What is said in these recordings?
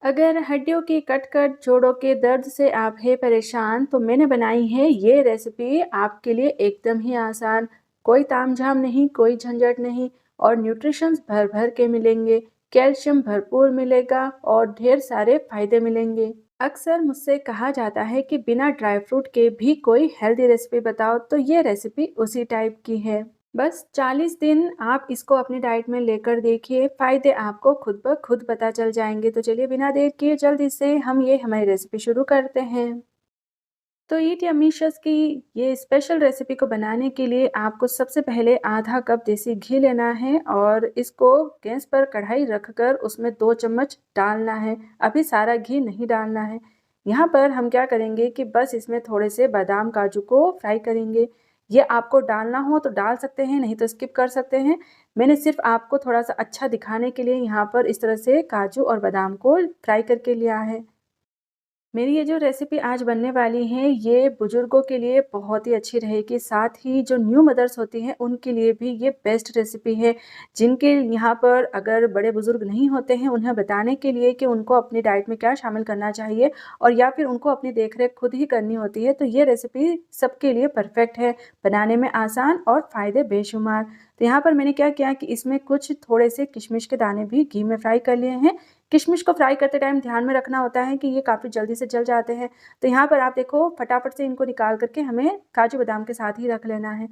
अगर हड्डियों की कट-कट, जोड़ों के दर्द से आप हैं परेशान, तो मैंने बनाई है ये रेसिपी आपके लिए एकदम ही आसान। कोई तामझाम नहीं, कोई झंझट नहीं और न्यूट्रिशंस भर-भर के मिलेंगे। कैल्शियम भरपूर मिलेगा और ढेर सारे फ़ायदे मिलेंगे। अक्सर मुझसे कहा जाता है कि बिना ड्राई फ्रूट के भी कोई हेल्दी रेसिपी बताओ, तो ये रेसिपी उसी टाइप की है। बस 40 दिन आप इसको अपनी डाइट में लेकर देखिए, फ़ायदे आपको खुद ब खुद पता चल जाएँगे। तो चलिए बिना देर किए जल्दी से हम ये हमारी रेसिपी शुरू करते हैं। तो ईट यम्मी की ये स्पेशल रेसिपी को बनाने के लिए आपको सबसे पहले आधा कप देसी घी लेना है और इसको गैस पर कढ़ाई रखकर उसमें 2 चम्मच डालना है। अभी सारा घी नहीं डालना है। यहाँ पर हम क्या करेंगे कि बस इसमें थोड़े से बादाम काजू को फ्राई करेंगे। ये आपको डालना हो तो डाल सकते हैं, नहीं तो स्किप कर सकते हैं। मैंने सिर्फ आपको थोड़ा-सा अच्छा दिखाने के लिए यहाँ पर इस तरह से काजू और बादाम को फ्राई करके लिया है। मेरी ये जो रेसिपी आज बनने वाली है, ये बुज़ुर्गों के लिए बहुत ही अच्छी रहेगी, साथ ही जो न्यू मदर्स होती हैं, उनके लिए भी ये बेस्ट रेसिपी है। जिनके यहाँ पर अगर बड़े-बुज़ुर्ग नहीं होते हैं, उन्हें बताने के लिए कि उनको अपनी डाइट में क्या शामिल करना चाहिए और या फिर उनको अपनी देख-रेख खुद ही करनी होती है, तो ये रेसिपी सबके लिए परफेक्ट है, बनाने में आसान और फ़ायदे बेशुमार। तो यहाँ पर मैंने क्या किया कि इसमें कुछ थोड़े से किशमिश के दाने भी घी में फ्राई कर लिए हैं। किशमिश को फ्राई करते टाइम ध्यान में रखना होता है कि ये काफ़ी जल्दी से जल जाते हैं। तो यहाँ पर आप देखो फटाफट से इनको निकाल कर के हमें काजू बादाम के साथ ही रख लेना है।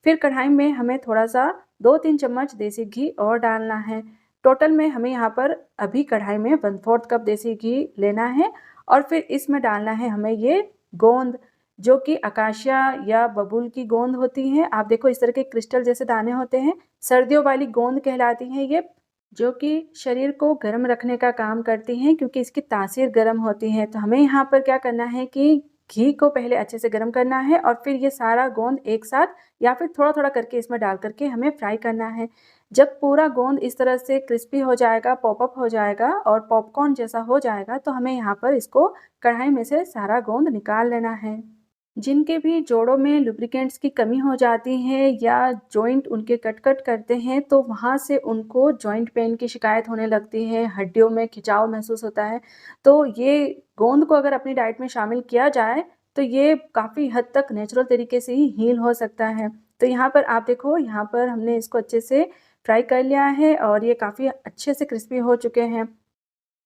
फिर कढ़ाई में हमें थोड़ा-सा 2-3 चम्मच देसी घी और डालना है। टोटल में हमें यहाँ पर अभी कढ़ाई में 1/4 कप देसी घी लेना है और फिर इसमें डालना है हमें ये गोंद, जो कि अकाशिया या बबूल की गोंद होती है। आप देखो इस तरह के क्रिस्टल जैसे दाने होते हैं, सर्दियों वाली गोंद कहलाती हैं ये। जो कि शरीर को गर्म रखने का काम करती हैं क्योंकि इसकी तासीर गर्म होती है। तो हमें यहाँ पर क्या करना है कि घी को पहले अच्छे से गर्म करना है और फिर ये सारा गोंद एक साथ या फिर थोड़ा-थोड़ा करके इसमें डाल कर के हमें फ्राई करना है। जब पूरा गोंद इस तरह से क्रिस्पी हो जाएगा, पॉप अप हो जाएगा और पॉपकॉर्न जैसा हो जाएगा, तो हमें यहाँ पर इसको कढ़ाई में से सारा गोंद निकाल लेना है। जिनके भी जोड़ों में लुब्रिकेंट्स की कमी हो जाती है या जॉइंट उनके कट-कट करते हैं, तो वहाँ से उनको जॉइंट पेन की शिकायत होने लगती है, हड्डियों में खिंचाव महसूस होता है। तो ये गोंद को अगर अपनी डाइट में शामिल किया जाए, तो ये काफ़ी हद तक नेचुरल तरीके से ही हील हो सकता है। तो यहाँ पर आप देखो, यहाँ पर हमने इसको अच्छे से फ्राई कर लिया है और ये काफ़ी अच्छे से क्रिस्पी हो चुके हैं।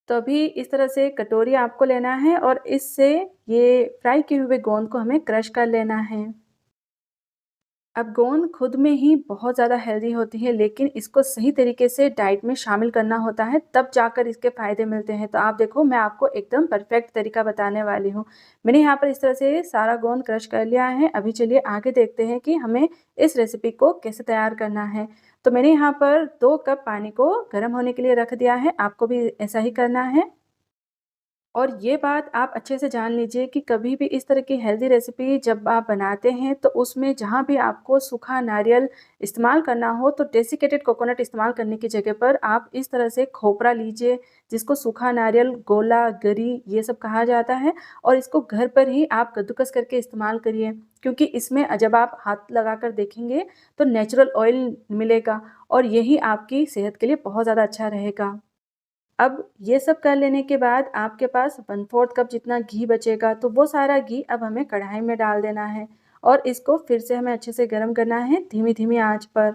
तो अभी इस तरह से कटोरी आपको लेना है और इससे ये फ्राई किए हुए गोंद को हमें क्रश कर लेना है। अब गोंद खुद में ही बहुत ज़्यादा हेल्दी होती है, लेकिन इसको सही तरीके से डाइट में शामिल करना होता है, तब जाकर इसके फ़ायदे मिलते हैं। तो आप देखो मैं आपको एकदम परफेक्ट तरीका बताने वाली हूँ। मैंने यहाँ पर इस तरह से सारा गोंद क्रश कर लिया है। अभी चलिए आगे देखते हैं कि हमें इस रेसिपी को कैसे तैयार करना है। तो मैंने यहाँ पर 2 कप पानी को गर्म होने के लिए रख दिया है, आपको भी ऐसा ही करना है। और ये बात आप अच्छे से जान लीजिए कि कभी भी इस तरह की हेल्दी रेसिपी जब आप बनाते हैं, तो उसमें जहाँ भी आपको सूखा नारियल इस्तेमाल करना हो, तो डेसिकेटेड कोकोनट इस्तेमाल करने की जगह पर आप इस तरह से खोपरा लीजिए, जिसको सूखा नारियल, गोला, गरी ये सब कहा जाता है और इसको घर पर ही आप कद्दूकस करके इस्तेमाल करिए। क्योंकि इसमें जब आप हाथ लगाकर देखेंगे, तो नेचुरल ऑयल मिलेगा और यही आपकी सेहत के लिए बहुत ज़्यादा अच्छा रहेगा। अब ये सब कर लेने के बाद आपके पास 1/4 कप जितना घी बचेगा, तो वो सारा घी अब हमें कढ़ाई में डाल देना है और इसको फिर से हमें अच्छे से गरम करना है धीमी-धीमी आँच पर।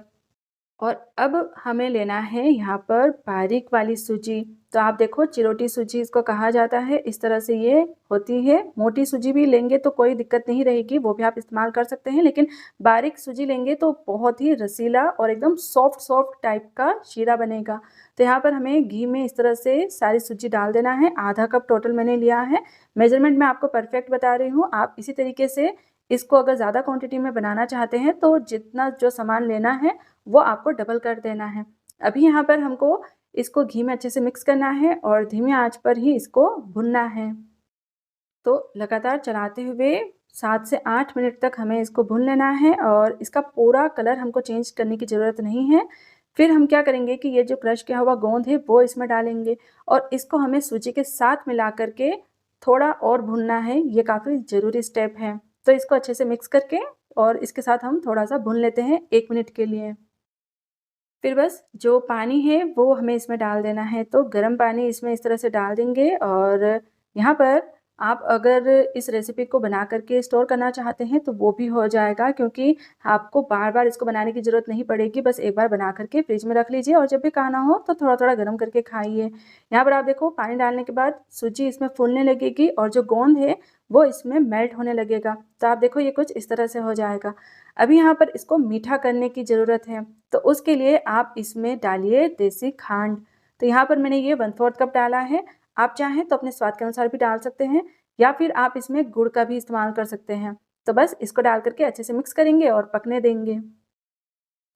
और अब हमें लेना है यहाँ पर बारीक वाली सूजी। तो आप देखो चिरोटी सूजी इसको कहा जाता है, इस तरह से ये होती है। मोटी सूजी भी लेंगे तो कोई दिक्कत नहीं रहेगी, वो भी आप इस्तेमाल कर सकते हैं, लेकिन बारीक सूजी लेंगे तो बहुत ही रसीला और एकदम सॉफ्ट-सॉफ्ट टाइप का शीरा बनेगा। तो यहाँ पर हमें घी में इस तरह से सारी सूजी डाल देना है, आधा कप टोटल मैंने लिया है। मेज़रमेंट मैं आपको परफेक्ट बता रही हूँ, आप इसी तरीके से इसको अगर ज़्यादा क्वांटिटी में बनाना चाहते हैं, तो जितना जो सामान लेना है वो आपको डबल कर देना है। अभी यहाँ पर हमको इसको घी में अच्छे से मिक्स करना है और धीमी आँच पर ही इसको भूनना है। तो लगातार चलाते हुए 7 से 8 मिनट तक हमें इसको भून लेना है और इसका पूरा कलर हमको चेंज करने की ज़रूरत नहीं है। फिर हम क्या करेंगे कि ये जो क्रश किया हुआ गोंद है वो इसमें डालेंगे और इसको हमें सूजी के साथ मिला कर के थोड़ा और भूनना है, ये काफ़ी ज़रूरी स्टेप है। तो इसको अच्छे से मिक्स करके और इसके साथ हम थोड़ा-सा भून लेते हैं 1 मिनट के लिए। फिर बस जो पानी है वो हमें इसमें डाल देना है। तो गर्म पानी इसमें इस तरह से डाल देंगे और यहाँ पर आप अगर इस रेसिपी को बना कर के स्टोर करना चाहते हैं तो वो भी हो जाएगा, क्योंकि आपको बार-बार इसको बनाने की ज़रूरत नहीं पड़ेगी। बस एक बार बना कर के फ्रिज में रख लीजिए और जब भी खाना हो तो थोड़ा-थोड़ा गरम करके खाइए। यहाँ पर आप देखो पानी डालने के बाद सूजी इसमें फूलने लगेगी और जो गोंद है वो इसमें मेल्ट होने लगेगा। तो आप देखो ये कुछ इस तरह से हो जाएगा। अभी यहाँ पर इसको मीठा करने की ज़रूरत है, तो उसके लिए आप इसमें डालिए देसी खांड। तो यहाँ पर मैंने ये 1/4 कप डाला है। आप चाहें तो अपने स्वाद के अनुसार भी डाल सकते हैं या फिर आप इसमें गुड़ का भी इस्तेमाल कर सकते हैं। तो बस इसको डाल करके अच्छे से मिक्स करेंगे और पकने देंगे।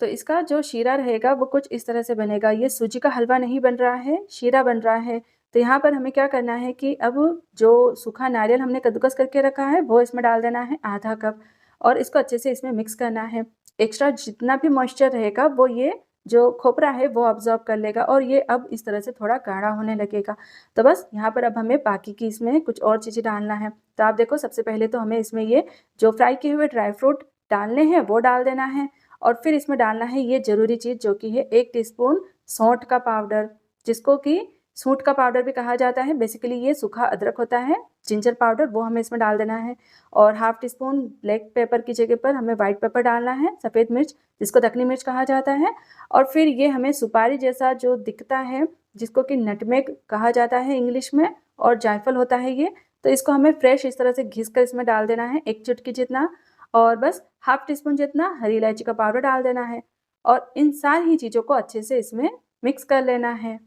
तो इसका जो शीरा रहेगा वो कुछ इस तरह से बनेगा। ये सूजी का हलवा नहीं बन रहा है, शीरा बन रहा है। तो यहाँ पर हमें क्या करना है कि अब जो सूखा नारियल हमने कद्दूकस करके रखा है वो इसमें डाल देना है आधा कप और इसको अच्छे से इसमें मिक्स करना है। एक्स्ट्रा जितना भी मॉइस्चर रहेगा वो ये जो खोपरा है वो अब्ज़ॉर्ब कर लेगा और ये अब इस तरह से थोड़ा गाढ़ा होने लगेगा। तो बस यहाँ पर अब हमें बाकी की इसमें कुछ और चीज़ें डालना है। तो आप देखो सबसे पहले तो हमें इसमें ये जो फ्राई किए हुए ड्राई फ्रूट डालने हैं वो डाल देना है और फिर इसमें डालना है ये ज़रूरी चीज़ जो कि है 1 टीस्पून सौंठ का पाउडर, जिसको कि सूंठ का पाउडर भी कहा जाता है। बेसिकली ये सूखा अदरक होता है, जिंजर पाउडर, वो हमें इसमें डाल देना है और half tea spoon black pepper की जगह पर हमें व्हाइट पेपर डालना है, सफ़ेद मिर्च जिसको दखनी मिर्च कहा जाता है और फिर ये हमें सुपारी जैसा जो दिखता है, जिसको कि नटमेग कहा जाता है इंग्लिश में और जायफल होता है ये, तो इसको हमें फ्रेश इस तरह से घिस कर इसमें डाल देना है 1 चुटकी जितना और बस हाफ़ टी स्पून जितना हरी इलायची का पाउडर डाल देना है और इन सारी चीज़ों को अच्छे से इसमें मिक्स कर लेना है।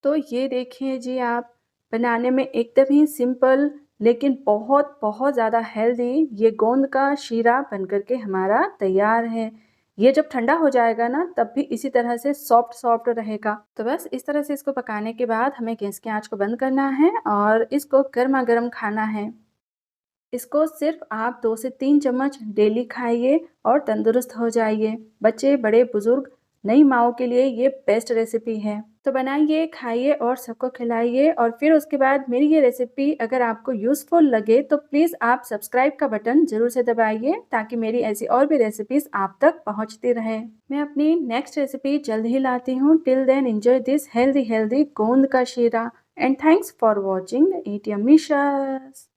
तो ये देखिए जी आप, बनाने में एकदम ही सिंपल लेकिन बहुत ज़्यादा हेल्दी ये गोंद का शीरा बन कर के हमारा तैयार है। ये जब ठंडा हो जाएगा ना तब भी इसी तरह से सॉफ्ट रहेगा। तो बस इस तरह से इसको पकाने के बाद हमें गैस की आँच को बंद करना है और इसको गरमा-गरम खाना है। इसको सिर्फ आप 2 से 3 चम्मच डेली खाइए और तंदुरुस्त हो जाइए। बच्चे, बड़े, बुज़ुर्ग, नई माँओं के लिए ये बेस्ट रेसिपी है। तो बनाइए, खाइए और सबको खिलाइए और फिर उसके बाद मेरी ये रेसिपी अगर आपको यूज़फुल लगे तो प्लीज़ आप सब्सक्राइब का बटन ज़रूर से दबाइए ताकि मेरी ऐसी और भी रेसिपीज़ आप तक पहुँचती रहें। मैं अपनी नेक्स्ट रेसिपी जल्द ही लाती हूँ। Till then enjoy this healthy गोंद का शीरा and thanks for watching eat yummy शस।